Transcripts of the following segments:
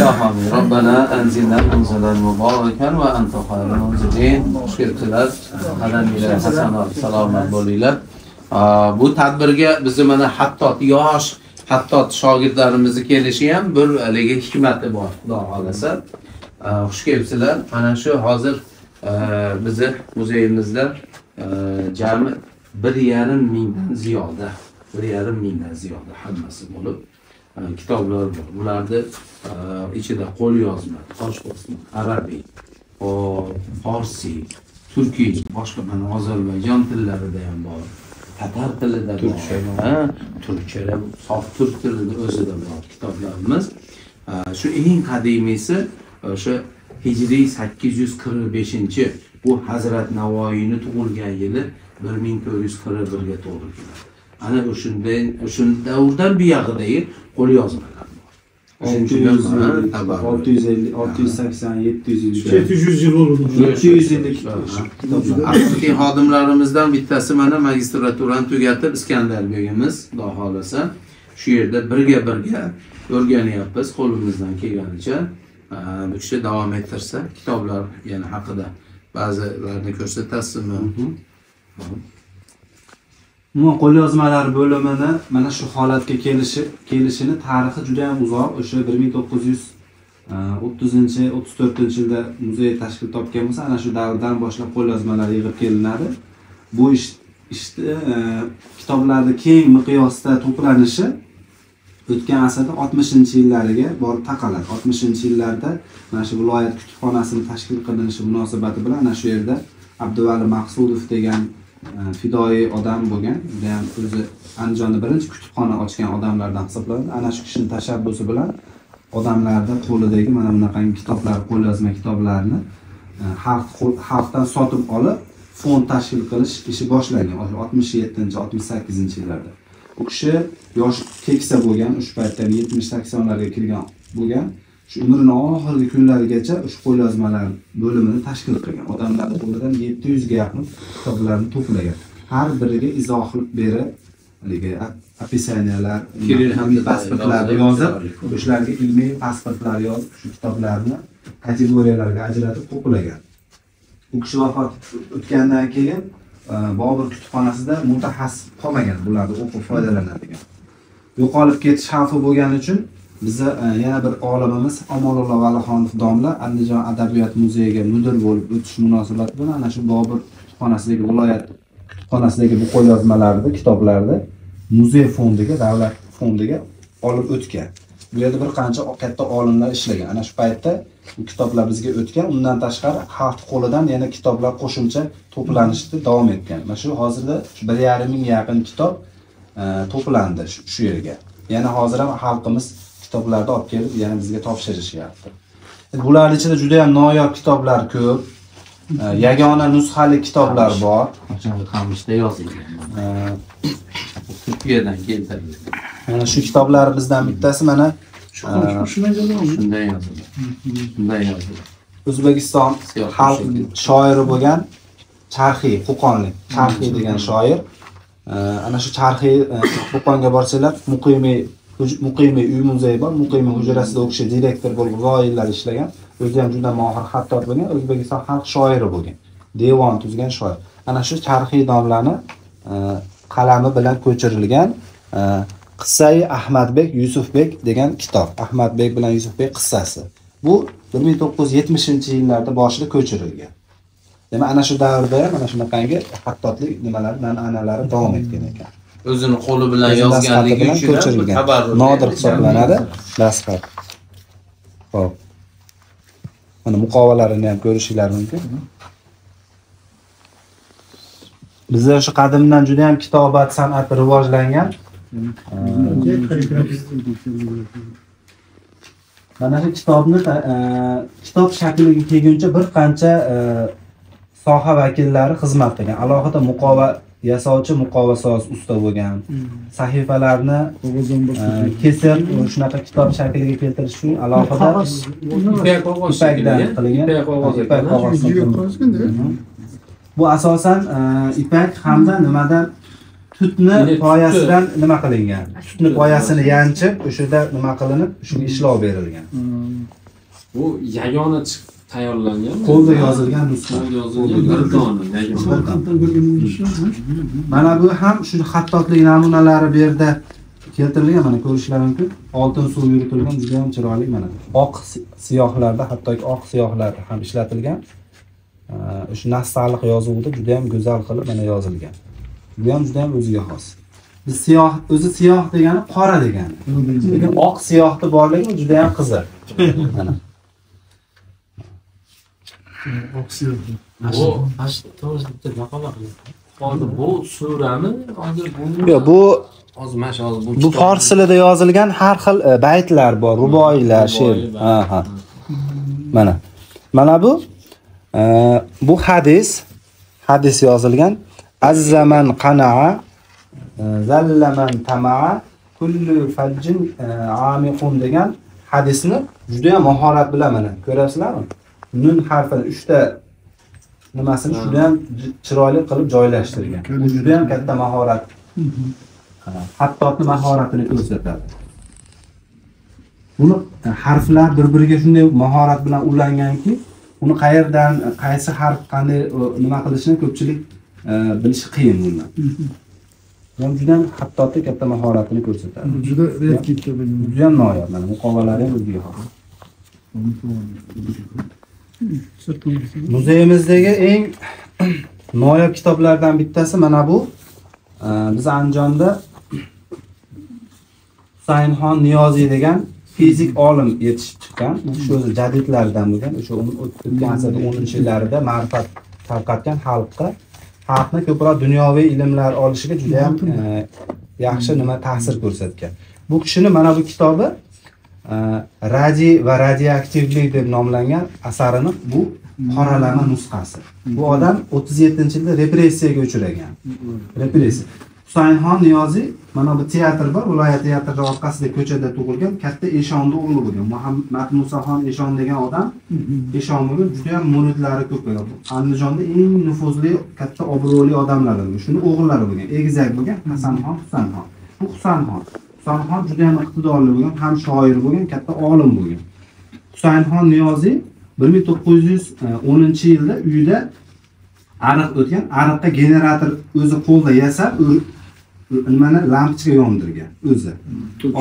Amin. Rabbana anzilna munzalan mubarakan va anta khayrul munzilin. Shukr qadamilar hasanat salomat bo'linglar. Bu tadbirga bizni mana hattot yosh hattot shogirdlarimizni kelishi ham bir haligi hikmati bor, Xudo xolasa. Xush kelibsizlar. Mana shu hozir bizni muzeyimizda jami 1,5 mingdan ziyoda, 1,5 mingdan ziyoda hammasi bo'lib kitoblar bor. Ularda ichida qo'l yozma, tosh bosma, arabiy, farsi, turkiy, boshqa mana Ozarbayjon tillarida ham bor. Tatar tilida bor. Turkchada, sof turk tilida o'zida bor kitoblarimiz. Shu eng qadimiysi o'sha hijriy 845 bu Hazrat Navoiyning tug'ilgan yili 1441 ga to'g'ri keladi. Ana o'shandan davrdan buyog'idagi qo'l yozmalar bor. 650, 680, 700 yil bo'ldi. 700 yillik asosiy xodimlarimizdan bittasi mana magistraturani tugatib Iskandar begimiz, Xudo xolasa, shu yerda birga o'rganyapmiz qo'limizdan kelganicha. Bu kishi davom ettirsa, kitoblar yana haqida ba'zilarini ko'rsatasizmi? Umuman qo'lyozmalar bo'limini mana shu holatga kelishini tarixi juda ham uzoq. O'sha 1930-34-yilda muzey tashkil topgan bo'lsa, ana shu davrdan boshlab qo'lyozmalar yig'ib kelinadi. Bu ishni kitoblarda keng miqyosda to'planishi o'tgan asrda 60-yillariga borib taqaladi. 60-yillarda mana shu viloyat kutubxonasini tashkil qilinishi munosabati bilan ana shu yerda Abduvali Maqsudov degan fidoyi odam bo'lgan, juda ham o'zi Andijonda birinchi kutubxona ochgan odamlardan hisoblanadi. Ana shu kishining tashabbusi bilan odamlarda qo'lidagi mana bunaqangi kitoblar, qo'lyozma kitoblarni xalqdan sotib olib, fond tashkil qilish ishi boshlangan 67-68-yillarda. U kishi yosh keksa bo'lgan, o'sha paytda 70-80larga kirgan bo'lgan. Shu umrining oxirgi kunlarigacha o'sha qo'lyozmalar bo'limini tashkil qilgan. Odamlar qo'lidan 700 ga yaqin kitoblarni to'plagan. Har biriga izohlik berib, haligi opisaniyalar, pasportlarni yozib, o'shalarga ilmiy pasportlar yozib, shu kitoblarni kategoriyalarga ajratib to'plagan. U kishi vafot etgandan keyin Bobur kutubxonasida mutaxassis qolmagan, bularni o'qib foydalanadigan. Yo'qolib ketish xavfi bo'lgani uchun bizni yana bir olimimiz Omolullo Valixonov domla Andijon adabiyot muzeyiga mudir bo'lib o'tish munosabati bilan ana shu Bobur kutubxonasidagi viloyat kutubxonasidagi bu qo'lyozmalarni, kitoblarni muzey fondiga, davlat fondiga olib o'tgan. Bu yerda bir qancha katta olimlar ishlagan. Ana shu paytda bu kitoblar bizga o'tgan. Undan tashqari xalq qo'lidan yana kitoblar qo'shimcha to'planishda davom etgan. Mana shu hozirda 1,5 ming yaqin kitob to'plandi shu yerga. Yana hozir ham xalqimiz kitoblarni olib kelib, yana bizga topshirishyapti. Bularning ichida juda ham noyob kitoblar ko'p. Yagona nusxali kitoblar bor. Qamishda yozilgan. Turkiyadan keltirilgan. Mana shu kitoblarimizdan bittasi mana shunday yozilgan. Shunday yozilgan. O'zbekiston xalq shoiri bo'lgan Charxiy, Qo'qonlik, Charxiy degan shoir. Ana shu Charxiy Qo'qonga borsanglar, Muqimiy uy muzeyi bor. Muqimiy hujrasida o'qishi direktor bo'lib uzoq yillar ishlagan. O'zi ham juda mohir xattot bo'lgan, O'zbekiston xalq shoiri bo'lgan. Devon tuzgan shoir. Ana shu Charxiy domlani qalami bilan ko'chirilgan Qissai Ahmadbek Yusufbek degan kitob. Ahmadbek bilan Yusufbek qissasi. Bu 1970-yillarda boshida ko'chirilgan. Demak, ana shu davrda ham mana shunaqangi xattotlik nimalari, an'analari davom etgan ekan. O'zini qo'li bilan yozganligi uchun ko'chirilgan. Nodir hisoblanadi, dastxat. Xo'p. Mana muqovalarini ham ko'rishingiz mumkin. Bizda o'sha qadimdan juda ham kitobat san'ati rivojlangan. Mana shu kitobni kitob shakliga kelguncha bir qancha soha vakillari xizmat qilgan. Alohida muqova yasovchi, muqovasoz usta bo'lgan. Sahifalarni kesib, shunaqa kitob shakliga keltirish uchun alohida ipakdan qilingan. Ipak qog'oz. Bu asosan ipak hamda nimadan tutni poyasidan nima qilingan? Tutni poyasini yanchib, o'shada nima qilinib, shunga ishlov berilgan. Bu yagona tayyorlangan. Qo'lda yozilgan nusxa. Qo'lda yozilgan bir dona yagona. Mana bu ham shu xattotlik namunalari bu yerda keltirilgan, mana ko'rishlari mumkin. Oltin suv yuritilgan, juda ham chiroyli mana. Oq siyohlarda, hattoki oq siyohlarda ham ishlatilgan. Shu nastaliq yozuvida juda ham go'zal qilib mana yozilgan. Bu ham juda ham o'ziga xos. Biz siyoh, o'zi siyoh degani qora degani. Lekin oq siyohni borligi juda ham qiziq. Mana. Oq siyoh. Bu to'g'risida maqola qiladi. Hozir bu surani hozir bu Yo'q, bu hozir mana shu bu fors tilida yozilgan har xil baytlar bor, ruboiylar, she'r. Ha. Mana. Mana bu hadis yozilgan. Azzaman qana'a zallaman tama'a kullu fajjin amiqun degan hadisni juda ham mahorat bilan mana ko'rasizlarmi? Nun harfini 3 ta nimasini juda ham chiroyli qilib joylashtirgan. Bu juda ham katta mahorat. Hattotni mahoratini ko'rsatadi. Buni harflar bir-biriga shunday mahorat bilan ulanganki, uni qayerdan qaysi harf qanday nima qilishini ko'pchilik bilishi qiyin bundan. Ham juda ham hattotni katta mahoratini ko'rsatadi. Juda redki kitob. Juda ham noyob, mana muqovalari ham o'ziga xos. Muzeyimizdagi eng noyob kitoblardan bittasi mana bu. Biz Andijonda Husaynxon Niyoziy degan fizik olim yetishib chiqqan. Shu o'zi jadidlardan bo'lgan, o'sha o'tgan asrning 10-yillarida ma'rifat tarqatgan xalqni ko'proq dunyoviy ilmlar olishiga juda ham yaxshi ta'sir ko'rsatgan. Bu kishining mana bu kitobi radiy va radioaktivlik deb nomlangan asarini bu qoralama nusxasi. Bu odam 37-yilda repressiyaga uchragan. Repressiya. Husaynxon Niyoziy mana bu teatr bor, viloyat teatri orqasida ko'chada tug'ilgan, katta eshonni o'g'li bo'lgan. Muhammad Musaxon Eshon degan odam, Eshon bo'lgan, juda ham muridlari ko'p bo'lgan. Andijonda eng nufuzli, katta obro'li odamlar bo'lgan. Shuni o'g'illari bo'lgan, egizak bo'lgan Hasanxon, Husaynxon. Bu Husaynxon juda ham iqtidorli bo'lgan, ham shoir bo'lgan, katta olim bo'lgan. Husaynxon Niyoziy 1910-yilda uyida ariq o'tgan, ariqqa generator o'zi qo'lda yasab, nimani lampochka yondirgan o'zi.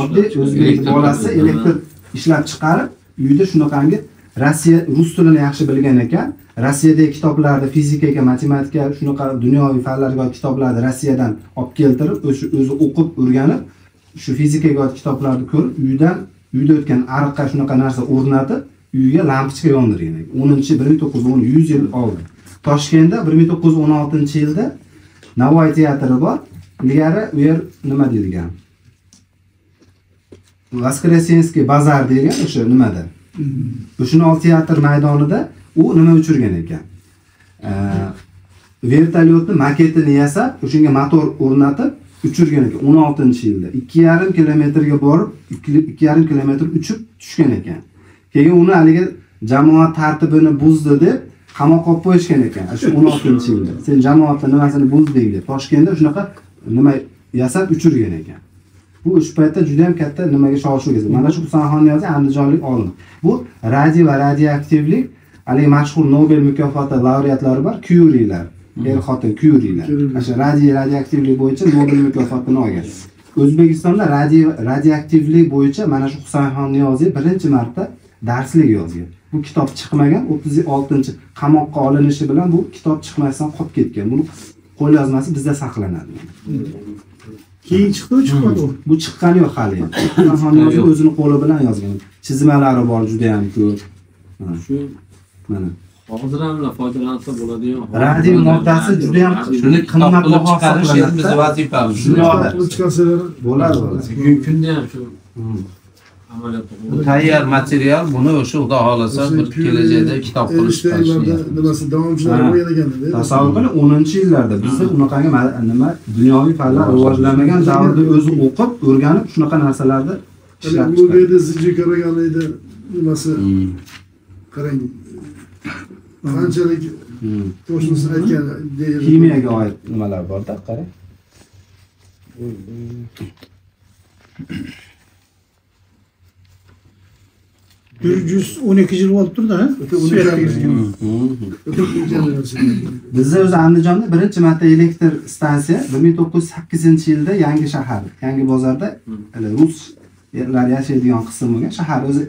Oddiy o'zbek bolasi elektr ishlab chiqarib, uyida shunaqangi Rossiya rus tilini yaxshi bilgan ekan. Rossiyadagi kitoblarni, fizikaga, matematika, shunaqa dunyoviy fanlarga kitoblarni Rossiyadan olib keltirib, o'zi o'qib, o'rganib, shu fizikaga kitoblarni ko'rib, uyda o'tgan ariqqa shunaqa narsa o'rnatib, uyga lampochka yondirgan ekan. 1910 100 yil oldin. Toshkentda 1916-yilda Navoiy teatri bor. Ilgari u yer nima deyilgan? Voskresenskiy bazar degan o'sha nimada. O'shani teatr maydonida u nima uchirgan ekan? Vertolyotni maketini yasab, o'shunga motor o'rnatib uchirgan ekan 16-yilda. 2,5 kilometrga borib, 2,5 kilometr uchib tushgan ekan. Keyin uni haliga jamoat tartibini buzdi deb qamoqqa qo'yishgan ekan. Shu 16-yilda. Sen jamoatning nimasini buzding deb Toshkentda shunaqa nima yasab uchirgan ekan. Bu o'sha paytda juda ham katta nimaga shov-shuv keldi. Mana shu Husaynxon Niyoziy andijonlik olim. Bu radiy va radioaktivlik hali mashhur Nobel mukofoti laureatlari bor, Cury'lar. Er-xotin Cury'lar. O'sha radioaktivlik bo'yicha Nobel mukofotini olgan. O'zbekistonda radioaktivlik bo'yicha mana shu Husaynxon Niyoziy birinchi marta darslik yozgan. Bu kitob chiqmagan, 36-qamoqqa olinishi bilan bu kitob chiqmasdan qolib ketgan. Buni qo'lyozmasi bizda saqlanadi. Keyin chiqdi, chiqmadi u. Bu chiqqani yo'q hali. Husaynxon Niyoziy o'zini qo'li bilan yozgan. Chizmalari bor juda ham ko'p. Shu mana hozir ham foydalansa bo'ladigan. Radio moddasi juda ham shuni qimmatbaho chiqarish bizning vazifamiz. Shuni chiqarsalar bo'ladi. Bugungi kunda ham shu amaliyotda Bu tayyor material, buni o'sha Xudo xolasa bir kelajakda kitob qilish nimasi davomchilar bo'lgan ekan-da. Tasavvur qiling, 10-yillarda bizda unaqangi nima dunyoviy fanlar rivojlanmagan davrda o'zi o'qib, o'rganib shunaqa narsalarni ishlab Bu yerda Zijji Karaganida nimasi qarang. Qanchalik qo'shnisi aytgan kimiyaga oid nimalar bor-da, qarang. 112 yıl bo'lib turdi, ha? Bizda o'zi Andijonda birinchi marta elektr stansiya 1908-yilda Yangi shahar, Yangi bozorda ruslar yashaydigan qism bo'lgan. Shahar o'zi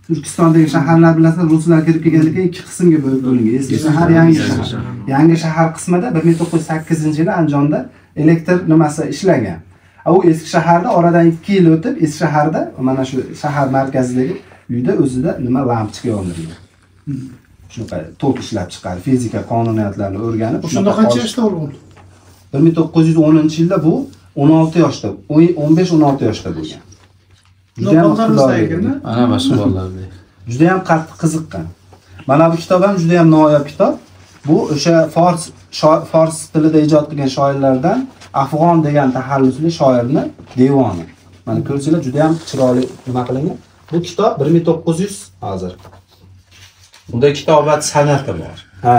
Turkistondagi shaharlar bilasizlar, ruslar kirib kelgandan keyin ikki qismga bo'lingan. Eski shahar, yangi shahar. Yangi shahar qismida 1908-yili Andijonda elektr nimasi ishlagan. U eski shaharda oradan 2 yil o'tib, eski shaharda mana shu shahar markazidagi uyda o'zida nima lampochka o'rnatilgan. Shunaqa tok ishlab chiqardi, fizika qonuniyatlarini o'rganib, O'shanda qancha yoshda bo'ldi? 1910-yilda bu 16 yoshda, 15-16 yoshda bo'lgan. Juda ham iqtidorli. Ana boshqa bolalarda. Juda ham qattiq qiziqqan. Mana bu kitob ham juda ham noyob kitob. Bu o'sha fors tilida ijod qilgan shoirlardan Afg'on degan taxallusli shoirni devoni. Mana ko'rsanglar juda ham chiroyli nima qilingan. Bu kitob 1900 hozir. Unda kitobat san'ati bor. Ha,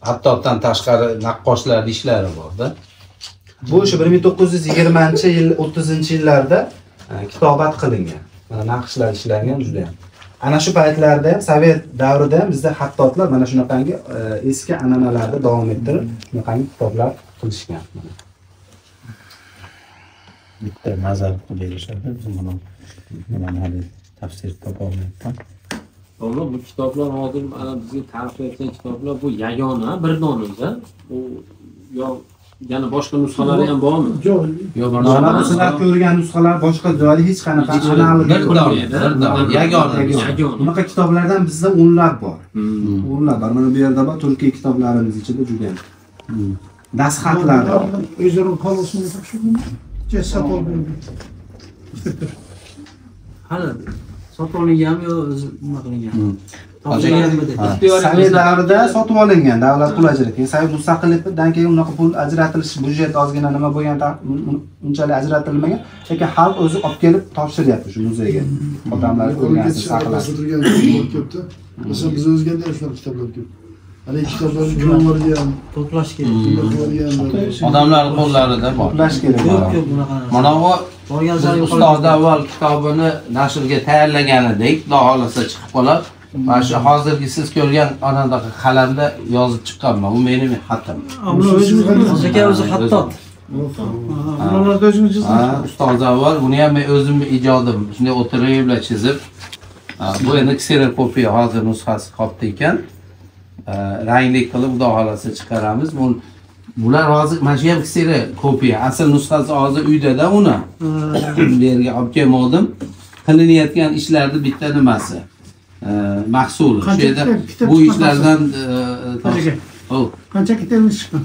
Hattodan tashqari naqqoshlar ishlari borda. bu o'sha 1920-yil, 30-yillarda kitobat qilingan. Mana naqshlar ishlangan juda ham. Ana shu paytlarda ham Sovet davrida ham bizda xattotlar mana shunaqangi eski an'analarni davom ettirib, shunaqangi kitoblar qilishgan. Bitta nazar berishadi. Biz mana hali tafsir topolmayapman. To'g'ri, bu kitoblar hozir mana bizga ta'riflayotgan kitoblar bu yagona bir donada. Bu yo yana boshqa nusxalari ham bormi? Yo'q. Yo, Mana sizlar ko'rgan nusxalar boshqa joyda hech qanaqa analiz yagona. Bunaqa kitoblardan bizda o'nlab bor. O'nlab bor. Mana bu yerda bor Turkiy kitoblarimiz ichida juda ham. Dasxatlar. O'zlarini qo'losini topshirdim. Sotib oldim. Hali sotib olinganmi yo o'zi nima qilingan? Sovet davrida sotib olingan davlat pul ajratgan. Keyin Sovet mustaqillikdan keyin unaqa pul ajratilish, budjet ozgina nima bo'lgan, unchalik ajratilmagan. Lekin xalq o'zi olib kelib topshiryapti shu muzeyga. Odamlar ko'rgansiz saqlab. Mesela biz o'zganda shunaqa kitoblar ko'p. Hali kitoblarni gumonlarga ham To'plash kerak. Odamlar qo'llarida bor. To'plash kerak. Yo'q, bunaqa. Mana bu Borgan sari ustoz avval kitobini nashrga tayyorlaganidek, xudo xolasa chiqib qoladi. Mana shu hozirgi siz ko'rgan anaqa qalamda yozib chiqqanman. Bu mening xatim. Bular o'zingiz aka o'zi xattot. Bularda o'zingiz Ustoz avval buni ham men o'zimning ijodim. Shunday o'tirib chizib, bu endi kserokopiya hozir nusxasi qolibdi ekan. Rangli qilib xudo xolasa chiqaramiz. Bular hozir mana shu ham kserokopiya. Asl nusxasi hozir uyda-da uni. Bu yerga olib kelmoqdim. Qilinayotgan ishlarning bitta nimasi. Mahsuli. Shu yerda bu ishlardan qancha kitobimiz chiqqan?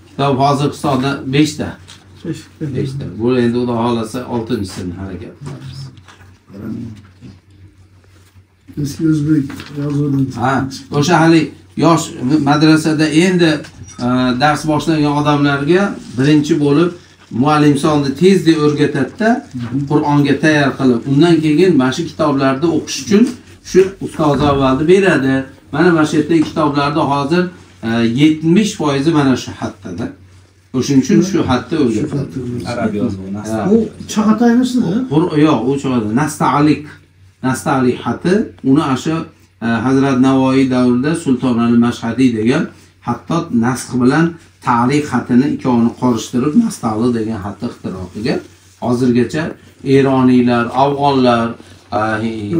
Kitob hozir hisobda 5 ta. 5 ta. Bu endi xudo xolasa 6-sini harakat qilamiz. eski o'zbek yozuvdan. Ha, o'sha hali yosh madrasada endi dars boshlagan odamlarga birinchi bo'lib muallim sonini tezda o'rgatadi-da, Qur'onga tayyor qilib, undan keyin mana shu kitoblarda o'qish uchun shu ustoz avvalda beradi. Mana shu yerdagi kitoblarda hozir 70% mana shu xattada. O'shuning uchun shu xatda o'rgatadi. Arab yozuvi. Bu Chag'atay emasmi? Yo'q, u Chag'atay. Nasta'lik xati, uni o'sha Hazrat Navoiy davrida Sulton Ali Mashhadiy degan hattot nasx bilan tarix xatini ikkovini qorishtirib Nasta'lik degan xatni ixtiro qilgan. Hozirgacha Eroniylar, Afg'onlar,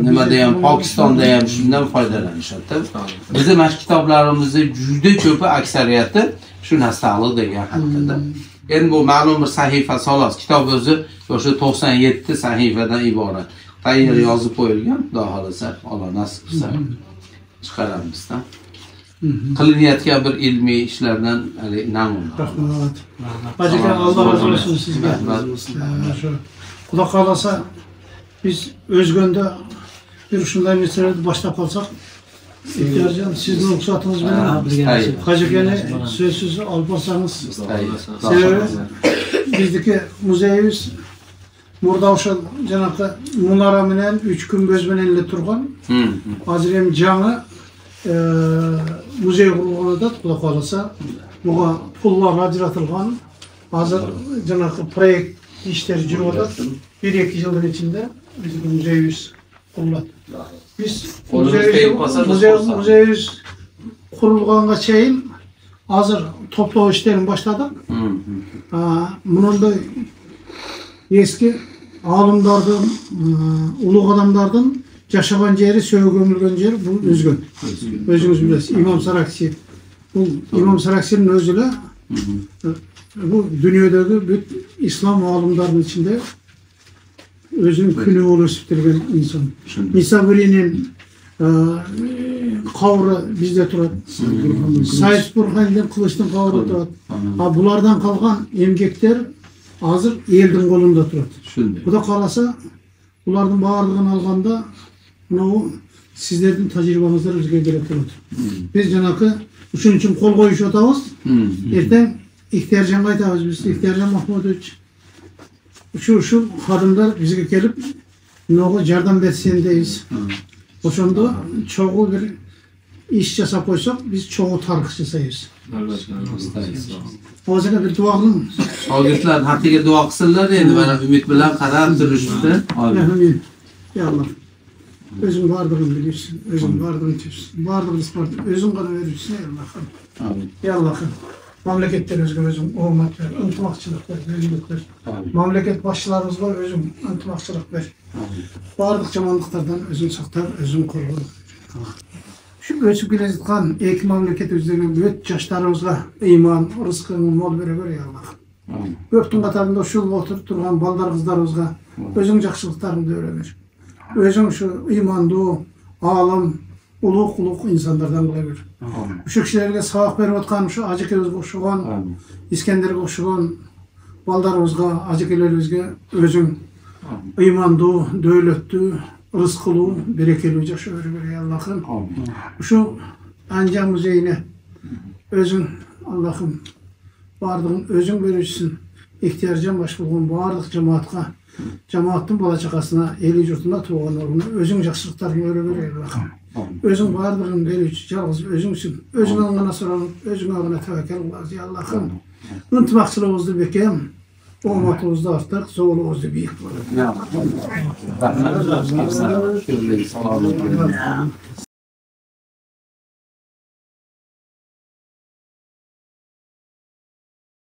nimada ham Pokistonda ham shundan foydalanishadi. Bizning mana kitoblarimizda juda ko'pi aksariyati shu Nasta'lik degan xatda. Endi bu ma'lum bir sahifa xolos. Kitob o'zi o'sha 97 sahifadan iborat. Tayyor yozib qo'yilgan, xudo xolasa, Alloh nasib qilsa chiqaramizda. Qilinayotgan bir ilmiy ishlardan namuna. Rahmat. Bajaka Alloh razı olsun sizga. Xudo xolasa biz o'zganda bir shunday meselani boshlab qolsak, Ehtiyarjon sizning ruxsatingiz bilan Qajakani so'zsiz olib borsangiz. Sebebi bizdagi muzeyimiz Murda o'sha janaqa munara bilan 3 kunboz bilan turgan. Hozir ham jangi muzey qurilganida xudo xolasa buga pullar ajratilgan. Hozir janaqa proyekt ishlari yuribdi. 1-2 yilning ichida bizning muzeyimiz quruladi. Biz Qo'limiz tegib qolsa biz xursand. muzeyimiz qurilganға чейин hazır toplama işlerini başladık. Bunun da eski alımlardan, ulug adamlardan yaşagan yeri, söğü gömülgen yeri bu özgün. Özünüz bilesiz. İmam Saraksi. Bu İmam Saraksi'nin özüyle bu dünyadaki bütün İslam alımlarının içinde özünün külü oluşturgan insan. Misaburi'nin kavru bizde turadi. Sayıs Burhan'dan kılıçtan kavru turadi. Bulardan kalgan emgekler hazır elдің қолында turadi. Bu da kalasa bulardan bağırlığını alganda bunu sizlerden tecrübemizler bizge gerek turadi. Biz janakı üçün için kol koyuş otağız. Erten İhtiyarcan'a aytабыз biz. İhtiyarcan Mahmudoviç. Şu kadınlar bizge gelip bunu yardım etsin deyiz. Oşonda çoğu bir iş jasap koysak biz çoğu tarix jasayız. Hozirga bir duo qiling. Shogirdlar haqqiga duo qilsinlar endi mana umid bilan qarab turishibdi. Amin. Ya Allah. Özün bardığını bilirsin. Özün bardığını tüpsün. Bardığını ispartın. Özün kadar verirsin ya Allah'ım. Amin. Ya Allah'ım. Mamleketler özgür özüm, hurmat ver, ıntımakçılık ver, özgürlük ver. Mamleket başçılarımızga özüm, ıntımakçılık ver. Bardıq jamanlıklardan özün saktar, özün koru. Şu öçüp kele жатқан екі mamleket өздерine өт жаштарыбызга ыйман, рызкыңды мол бере бер ya Allah. Көптүн катарында ушул отуруп турган балдар кыздарыбызга өзүң жакшылыктарыңды өрө бер. Өзүң şu ыймандуу, алым, улук insanlardan kıla bir. Şu kişilerge sabak verip atkan, şu Acıkelözge okşugan, İskender'e okşugan, baldarımızga, Acıkelözge özün imandu, dövlettü, rızkılı, berekeli olacak şu öyle Allah'ım. Şu Anca Müzeyine özün Allah'ım bardığın özün verirsin. İhtiyarcan baş bulgun bardıq cemaatka, cemaattın bala çakasına, eli yurtuna tuğan oruna özün jakşılıklarını öyle ver Allah'ım. Özün bardığın verici, yalnız özünsün. Özün ağına soralım, özün ağına tevekkül olarız ya Allah'ım. Intımakçılığımızda bekem, olmatımızda artık, zoğluğumuzda büyük olur. Ya.